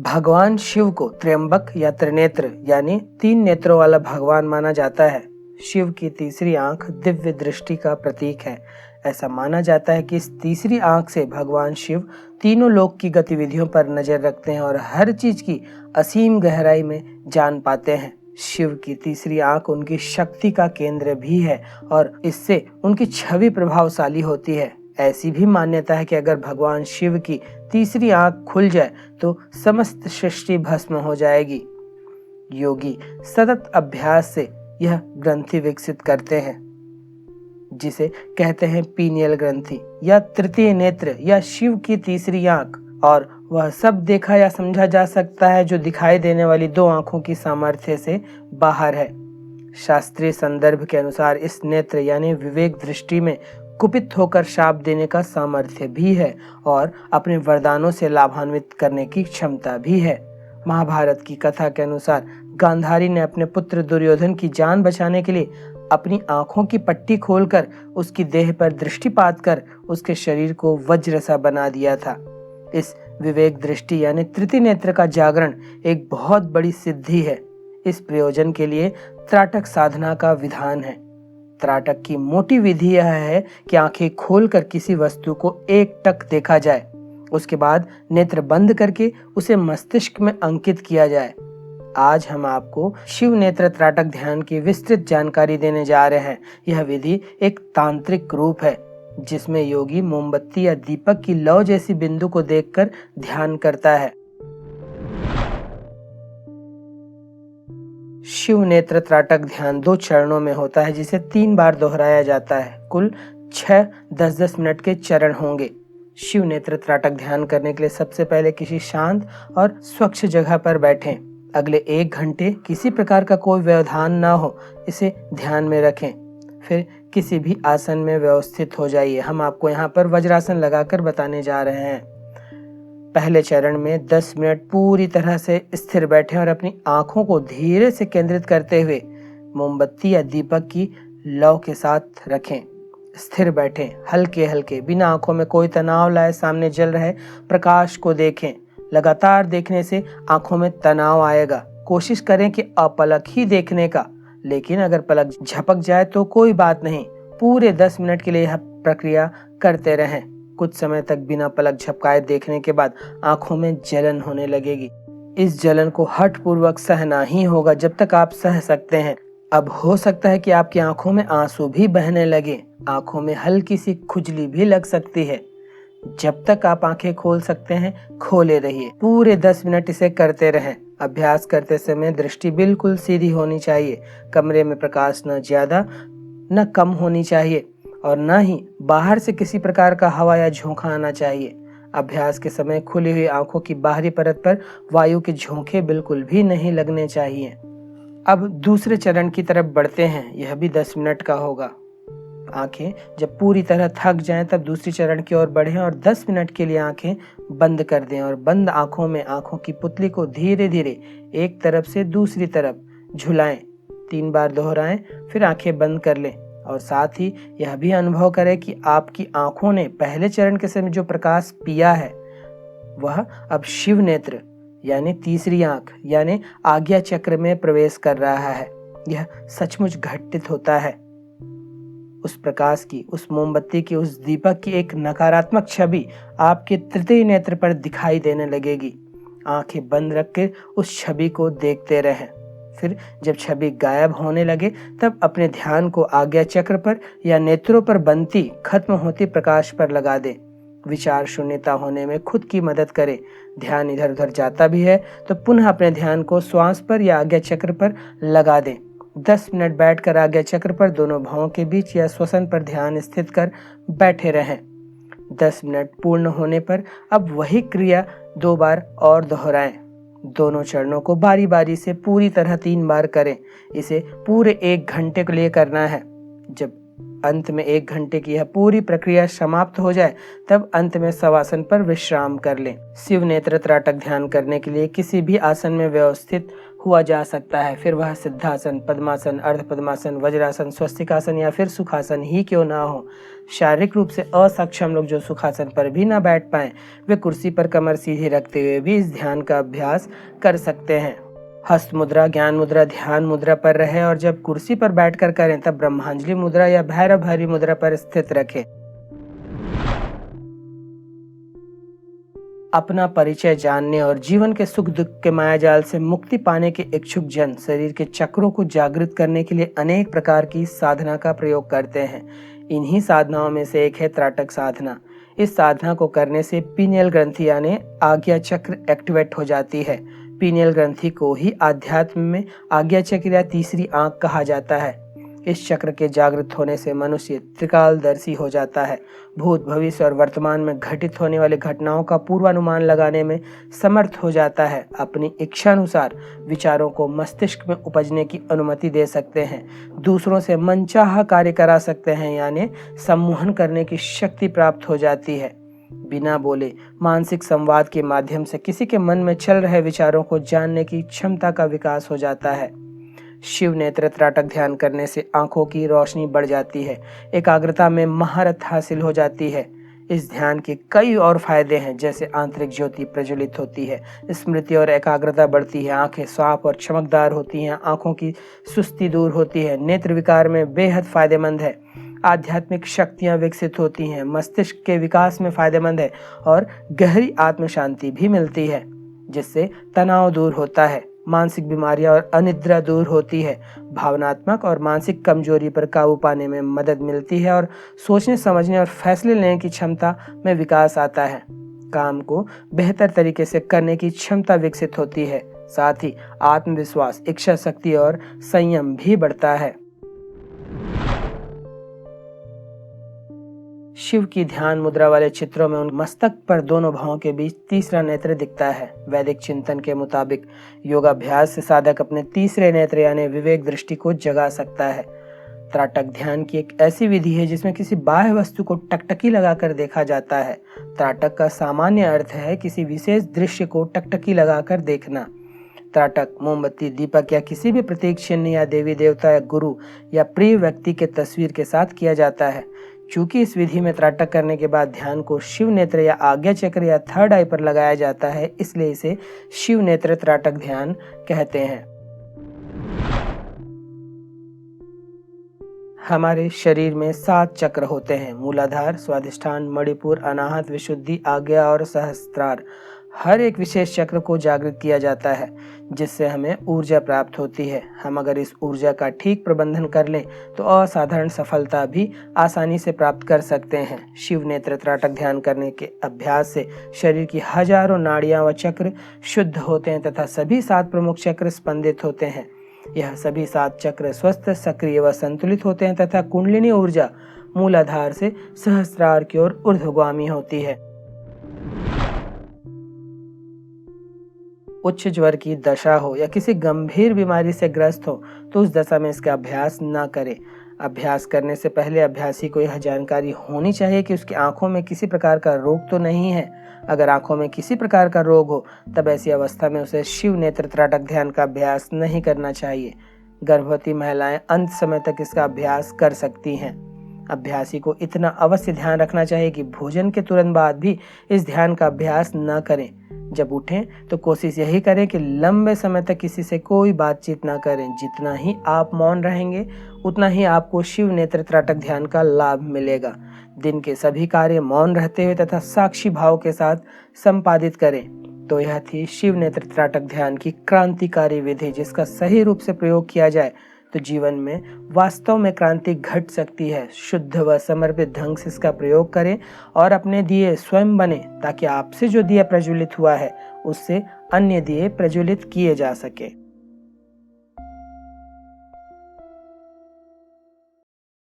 भगवान शिव को त्र्यंबक या त्रिनेत्र यानी 3 नेत्रों वाला भगवान माना जाता है। शिव की तीसरी आंख दिव्य दृष्टि का प्रतीक है। ऐसा माना जाता है कि इस तीसरी आंख से भगवान शिव तीनों लोक की गतिविधियों पर नजर रखते हैं और हर चीज की असीम गहराई में जान पाते हैं। शिव की तीसरी आंख उनकी शक्ति का केंद्र भी है और इससे उनकी छवि प्रभावशाली होती है। ऐसी भी मान्यता है कि अगर भगवान शिव की तीसरी आंख खुल जाए तो समस्त सृष्टि भस्म हो जाएगी। योगी सतत अभ्यास से यह ग्रंथि विकसित करते हैं, जिसे कहते हैं पीनियल ग्रंथि या तृतीय नेत्र या शिव की तीसरी आंख। और वह सब देखा या समझा जा सकता है जो दिखाई देने वाली 2 आंखों की सामर्थ्य से बाहर है। शास्त्रीय संदर्भ के अनुसार इस नेत्र यानी विवेक दृष्टि में कुपित होकर शाप देने का सामर्थ्य भी है और अपने वरदानों से लाभान्वित करने की क्षमता भी है। महाभारत की कथा के अनुसार गांधारी ने अपने पुत्र दुर्योधन की जान बचाने के लिए अपनी आंखों की पट्टी खोलकर उसकी देह पर दृष्टिपात कर उसके शरीर को वज्र सा बना दिया था। इस विवेक दृष्टि यानी तृतीय नेत्र का जागरण एक बहुत बड़ी सिद्धि है। इस प्रयोजन के लिए त्राटक साधना का विधान है। त्राटक की मोटी विधि यह है कि आंखें खोलकर किसी वस्तु को एकटक देखा जाए, उसके बाद नेत्र बंद करके उसे मस्तिष्क में अंकित किया जाए। आज हम आपको शिव नेत्र त्राटक ध्यान की विस्तृत जानकारी देने जा रहे हैं। यह विधि एक तांत्रिक रूप है जिसमें योगी मोमबत्ती या दीपक की लौ जैसी बिंदु को देखकर ध्यान करता है। शिव नेत्र त्राटक ध्यान 2 चरणों में होता है, जिसे 3 बार दोहराया जाता है। कुल 6 10-10 मिनट के चरण होंगे। शिव नेत्र त्राटक ध्यान करने के लिए सबसे पहले किसी शांत और स्वच्छ जगह पर बैठें। अगले 1 घंटे किसी प्रकार का कोई व्यवधान ना हो, इसे ध्यान में रखें। फिर किसी भी आसन में व्यवस्थित हो जाइए। हम आपको यहाँ पर वज्रासन लगाकर बताने जा रहे हैं। पहले चरण में 10 मिनट पूरी तरह से स्थिर बैठें और अपनी आंखों को धीरे से केंद्रित करते हुए मोमबत्ती या दीपक की लौ के साथ रखें। स्थिर बैठें, हल्के हल्के, बिना आंखों में कोई तनाव लाए सामने जल रहे प्रकाश को देखें। लगातार देखने से आंखों में तनाव आएगा। कोशिश करें कि अपलक ही देखने का, लेकिन अगर पलक झपक जाए तो कोई बात नहीं। पूरे 10 मिनट के लिए यह प्रक्रिया करते रहें। कुछ समय तक बिना पलक झपकाए देखने के बाद आंखों में जलन होने लगेगी। इस जलन को हठ पूर्वक सहना ही होगा जब तक आप सह सकते हैं। अब हो सकता है कि आपकी आंखों में आंसू भी बहने लगे। आंखों में हल्की सी खुजली भी लग सकती है। जब तक आप आंखें खोल सकते हैं खोले रहिए। पूरे 10 मिनट इसे करते रहें। अभ्यास करते समय दृष्टि बिल्कुल सीधी होनी चाहिए। कमरे में प्रकाश न ज्यादा न कम होनी चाहिए और न ही बाहर से किसी प्रकार का हवा या झोंका आना चाहिए। अभ्यास के समय खुली हुई आंखों की बाहरी परत पर वायु के झोंके बिल्कुल भी नहीं लगने चाहिए। अब दूसरे चरण की तरफ बढ़ते हैं। यह भी 10 मिनट का होगा। आंखें जब पूरी तरह थक जाएं तब दूसरी चरण की ओर बढ़ें और 10 मिनट के लिए आंखें बंद कर दें और बंद आंखों में आंखों की पुतली को धीरे धीरे एक तरफ से दूसरी तरफ झुलाएं। 3 बार दोहराएं, फिर आंखें बंद कर लें और साथ ही यह भी अनुभव करें कि आपकी आंखों ने पहले चरण के समय जो प्रकाश पिया है वह अब शिव नेत्र यानी तीसरी आंख यानी आज्ञा चक्र में प्रवेश कर रहा है। यह सचमुच घटित होता है। उस प्रकाश की, उस मोमबत्ती की, उस दीपक की एक नकारात्मक छवि आपके तृतीय नेत्र पर दिखाई देने लगेगी। आंखें बंद रखकर उस छवि को देखते रहें। फिर जब छवि गायब होने लगे तब अपने ध्यान को आज्ञा चक्र पर या नेत्रों पर बनती खत्म होती प्रकाश पर लगा दें। विचार शून्यता होने में खुद की मदद करें। ध्यान इधर उधर जाता भी है तो पुनः अपने ध्यान को श्वास पर या आज्ञा चक्र पर लगा दें। 10 मिनट बैठकर आज्ञा चक्र पर दोनों भौं के बीच या श्वसन पर ध्यान स्थित कर बैठे रहें। 10 मिनट पूर्ण होने पर अब वही क्रिया 2 बार और दोहराएं। दोनों चरणों को बारी बारी से पूरी तरह 3 बार करें। इसे पूरे 1 घंटे के लिए करना है। जब अंत में 1 घंटे की यह पूरी प्रक्रिया समाप्त हो जाए तब अंत में शवासन पर विश्राम कर लें। शिव नेत्र त्राटक ध्यान करने के लिए किसी भी आसन में व्यवस्थित हुआ जा सकता है, फिर वह सिद्धासन, पद्मासन, अर्ध पद्मासन, वज्रासन, स्वस्तिकासन या फिर सुखासन ही क्यों ना हो। शारीरिक रूप से असक्षम लोग जो सुखासन पर भी ना बैठ पाएं, वे कुर्सी पर कमर सीधी रखते हुए भी इस ध्यान का अभ्यास कर सकते हैं। हस्त मुद्रा, ज्ञान मुद्रा, ध्यान मुद्रा पर रहे और जब कुर्सी पर बैठकर करें तब ब्रह्मांजलि मुद्रा या भैरवहरि मुद्रा पर स्थित रखें। अपना परिचय जानने और जीवन के सुख दुख के मायाजाल से मुक्ति पाने के इच्छुक जन शरीर के चक्रों को जागृत करने के लिए अनेक प्रकार की साधना का प्रयोग करते हैं। इन्हीं साधनाओं में से एक है त्राटक साधना। इस साधना को करने से पीनियल ग्रंथि यानी आज्ञा चक्र एक्टिवेट हो जाती है। पीनियल ग्रंथि को ही अध्यात्म में आज्ञा चक्र या तीसरी आंख कहा जाता है। इस चक्र के जागृत होने से मनुष्य त्रिकालदर्शी हो जाता है। भूत, भविष्य और वर्तमान में घटित होने वाली घटनाओं का पूर्वानुमान लगाने में समर्थ हो जाता है। अपनी इच्छानुसार विचारों को मस्तिष्क में उपजने की अनुमति दे सकते हैं। दूसरों से मनचाहा कार्य करा सकते हैं, यानी सम्मोहन करने की शक्ति प्राप्त हो जाती है। बिना बोले मानसिक संवाद के माध्यम से किसी के मन में चल रहे विचारों को जानने की क्षमता का विकास हो जाता है। शिव नेत्र त्राटक ध्यान करने से आंखों की रोशनी बढ़ जाती है, एकाग्रता में महारत हासिल हो जाती है। इस ध्यान के कई और फायदे हैं, जैसे आंतरिक ज्योति प्रज्वलित होती है, स्मृति और एकाग्रता बढ़ती है, आंखें साफ और चमकदार होती हैं, आंखों की सुस्ती दूर होती है, नेत्र विकार में बेहद फायदेमंद है, आध्यात्मिक शक्तियां विकसित होती हैं, मस्तिष्क के विकास में फायदेमंद है और गहरी आत्म शांति भी मिलती है, जिससे तनाव दूर होता है, मानसिक बीमारियां और अनिद्रा दूर होती है, भावनात्मक और मानसिक कमजोरी पर काबू पाने में मदद मिलती है और सोचने समझने और फैसले लेने की क्षमता में विकास आता है। काम को बेहतर तरीके से करने की क्षमता विकसित होती है। साथ ही आत्मविश्वास, इच्छा शक्ति और संयम भी बढ़ता है। शिव की ध्यान मुद्रा वाले चित्रों में उन मस्तक पर दोनों भावों के बीच तीसरा नेत्र दिखता है। वैदिक चिंतन के मुताबिक योगाभ्यास से साधक अपने तीसरे नेत्र यानी विवेक दृष्टि को जगा सकता है। त्राटक ध्यान की एक ऐसी विधि है जिसमें किसी बाह्य वस्तु को टकटकी लगाकर देखा जाता है। त्राटक का सामान्य अर्थ है किसी विशेष दृश्य को टकटकी लगाकर देखना। त्राटक मोमबत्ती, दीपक या किसी भी प्रतीक चिन्ह या देवी देवता या गुरु या प्रिय व्यक्ति के तस्वीर के साथ किया जाता है। चूंकि इस विधि में त्राटक करने के बाद ध्यान को शिव नेत्र या आज्ञा चक्र या थर्ड आई पर लगाया जाता है, इसलिए इसे शिव नेत्र त्राटक ध्यान कहते हैं। हमारे शरीर में 7 चक्र होते हैं: मूलाधार, स्वादिष्ठान, मणिपुर, अनाहत, विशुद्धि, आज्ञा और सहस्त्रार। हर एक विशेष चक्र को जागृत किया जाता है, जिससे हमें ऊर्जा प्राप्त होती है। हम अगर इस ऊर्जा का ठीक प्रबंधन कर लें तो असाधारण सफलता भी आसानी से प्राप्त कर सकते हैं। शिव नेत्र त्राटक ध्यान करने के अभ्यास से शरीर की हजारों नाड़ियां व चक्र शुद्ध होते हैं तथा सभी 7 प्रमुख चक्र स्पंदित होते हैं। यह सभी 7 चक्र स्वस्थ, सक्रिय व संतुलित होते हैं तथा कुंडलिनी ऊर्जा मूलाधार से सहस्त्रार की ओर ऊर्ध्वगामी होती है। उच्च ज्वर की दशा हो या किसी गंभीर बीमारी से ग्रस्त हो तो उस दशा में इसका अभ्यास न करें। अभ्यास करने से पहले अभ्यासी को यह जानकारी होनी चाहिए कि उसकी आंखों में किसी प्रकार का रोग तो नहीं है। अगर आंखों में किसी प्रकार का रोग हो तब ऐसी अवस्था में उसे शिव नेत्र त्राटक ध्यान का अभ्यास नहीं करना चाहिए। गर्भवती महिलाएं अंत समय तक इसका अभ्यास कर सकती हैं। अभ्यासी को इतना अवश्य ध्यान रखना चाहिए कि भोजन के तुरंत बाद भी इस ध्यान का अभ्यास न करें। जब उठें तो कोशिश यही करें कि लंबे समय तक किसी से कोई बातचीत ना करें। जितना ही आप मौन रहेंगे उतना ही आपको शिव नेत्र त्राटक ध्यान का लाभ मिलेगा। दिन के सभी कार्य मौन रहते हुए तथा साक्षी भाव के साथ संपादित करें। तो यह थी शिव नेत्र त्राटक ध्यान की क्रांतिकारी विधि, जिसका सही रूप से प्रयोग किया जाए तो जीवन में वास्तव में क्रांति घट सकती है। शुद्ध व समर्पित ढंग से इसका प्रयोग करें और अपने दिए स्वयं बने, ताकि आपसे जो दिया प्रज्वलित हुआ है उससे अन्य दिए प्रज्वलित किए जा सके।